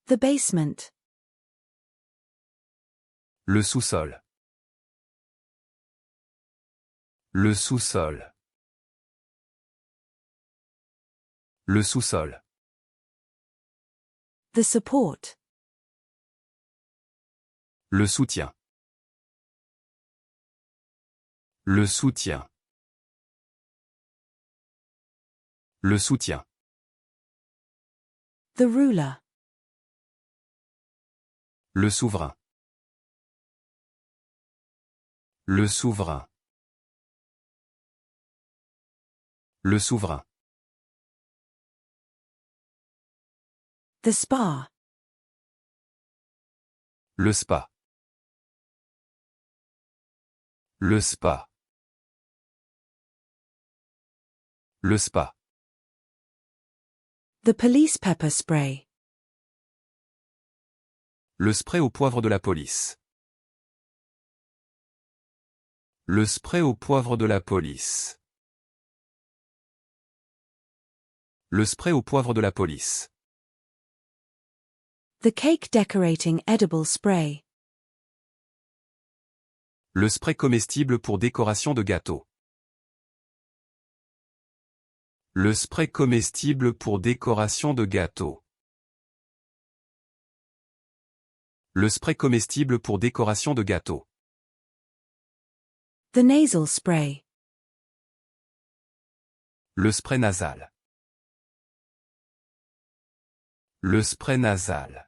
The basement. Le sous-sol. Le sous-sol. Le sous-sol. The support. Le soutien. Le soutien. Le soutien. The ruler. Le souverain. Le souverain. Le souverain. The spa. Le spa. Le spa. Le spa. The police pepper spray. Le spray au poivre de la police. Le spray au poivre de la police. Le spray au poivre de la police. The cake decorating edible spray. Le spray comestible pour décoration de gâteau. Le spray comestible pour décoration de gâteau. Le spray comestible pour décoration de gâteau. The nasal spray. Le spray nasal. Le spray nasal.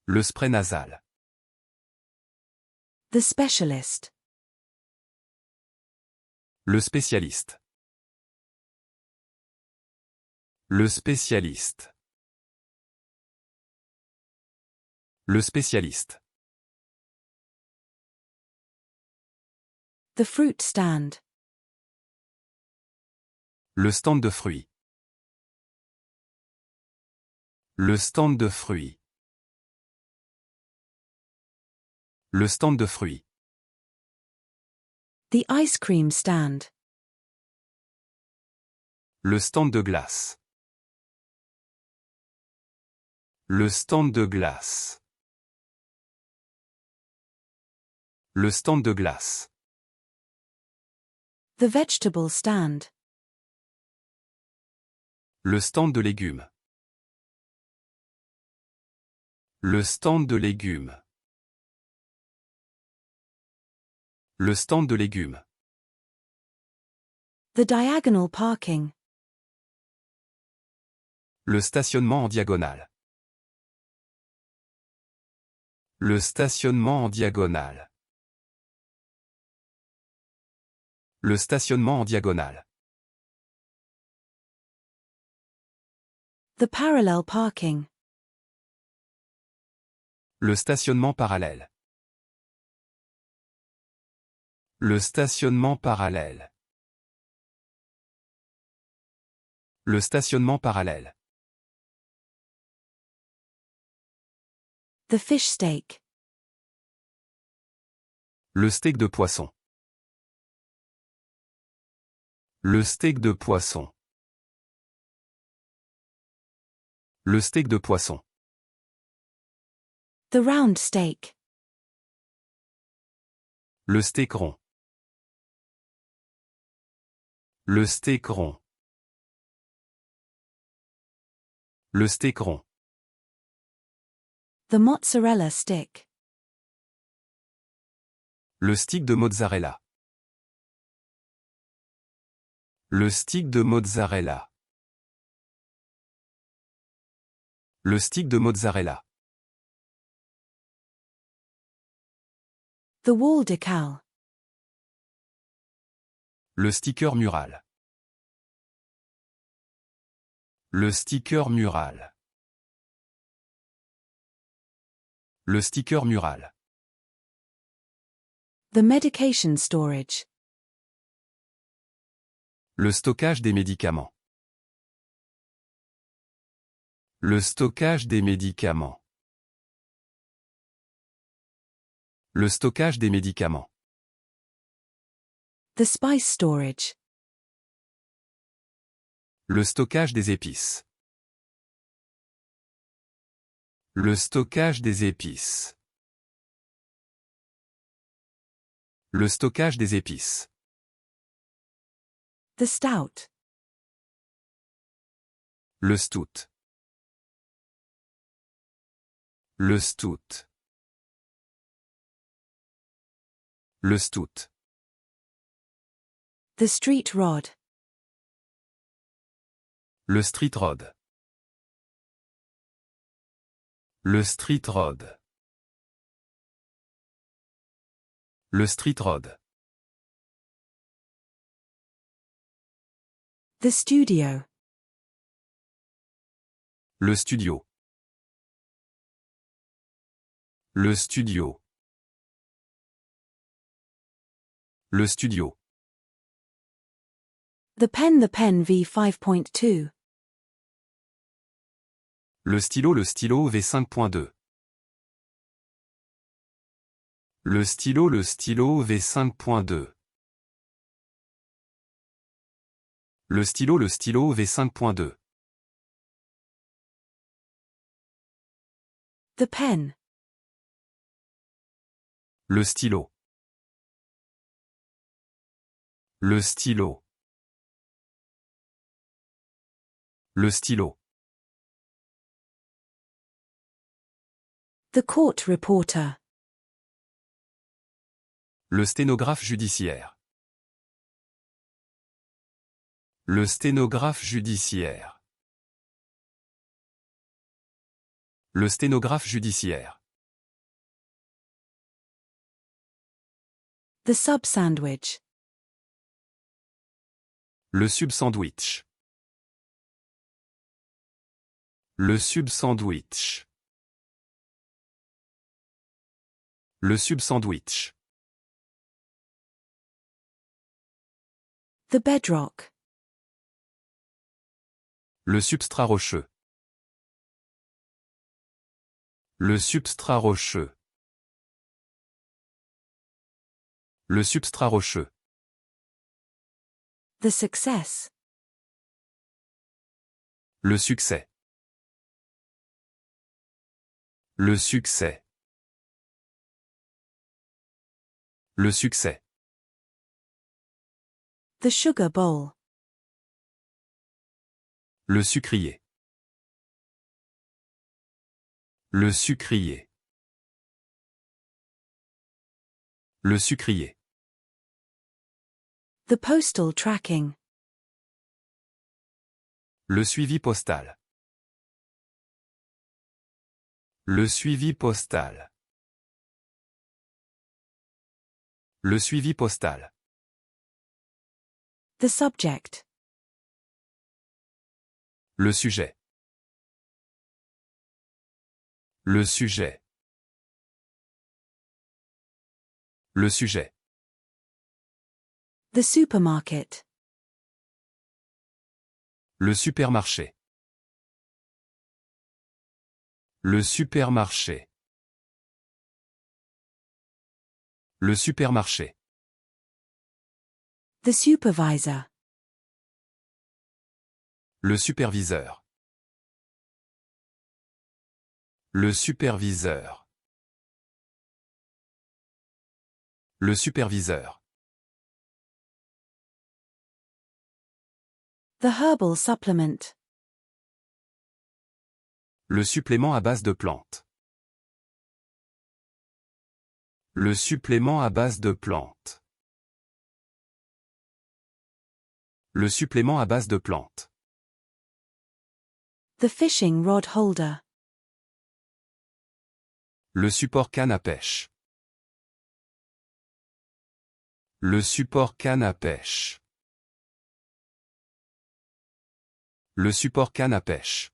Le spray nasal. The specialist. Le spécialiste. Le spécialiste. Le spécialiste. The fruit stand. Le stand de fruits. Le stand de fruits. Le stand de fruits. The ice cream stand. Le stand de glace. Le stand de glace. Le stand de glace. The vegetable stand. Le stand de légumes. Le stand de légumes. Le stand de légumes. The diagonal parking. Le stationnement en diagonale. Le stationnement en diagonale. Le stationnement en diagonale. The parallel parking. Le stationnement parallèle. Le stationnement parallèle. Le stationnement parallèle. The fish steak. Le steak de poisson. Le steak de poisson. Le steak de poisson. The round steak. Le steak rond. Le steak rond. Le steak rond. The mozzarella stick. Le stick de mozzarella. Le stick de mozzarella. Le stick de mozzarella. The wall decal. Le sticker mural. Le sticker mural. Le sticker mural. The medication storage. Le stockage des médicaments. Le stockage des médicaments. Le stockage des médicaments. The spice storage. Le stockage des épices. Le stockage des épices. Le stockage des épices. The stout. Le stout. Le stout. Le stout. The street rod. Le street rod. Le street rod. Le street rod. The studio. Le studio. Le studio. Le studio. The pen V5.2. Le stylo V5.2. Le stylo V5.2. Le stylo V5.2. The pen. Le stylo. Le stylo. Le stylo. The court reporter. Le sténographe judiciaire. Le sténographe judiciaire. Le sténographe judiciaire. The sub-sandwich. Le sub-sandwich. Le sub-sandwich. Le sub-sandwich. The bedrock. Le substrat rocheux. Le substrat rocheux. Le substrat rocheux. The success. Le succès. Le succès. Le succès. The sugar bowl. Le sucrier. Le sucrier. Le sucrier. The postal tracking. Le suivi postal. Le suivi postal. Le suivi postal. The subject. Le sujet. Le sujet. Le sujet. The supermarket. Le supermarché. Le supermarché. Le supermarché. The supervisor. Le superviseur. Le superviseur. Le superviseur. The herbal supplement. Le supplément à base de plantes. Le supplément à base de plantes. Le supplément à base de plantes. The fishing rod holder. Le support canne à pêche. Le support canne à pêche. Le support canne à pêche.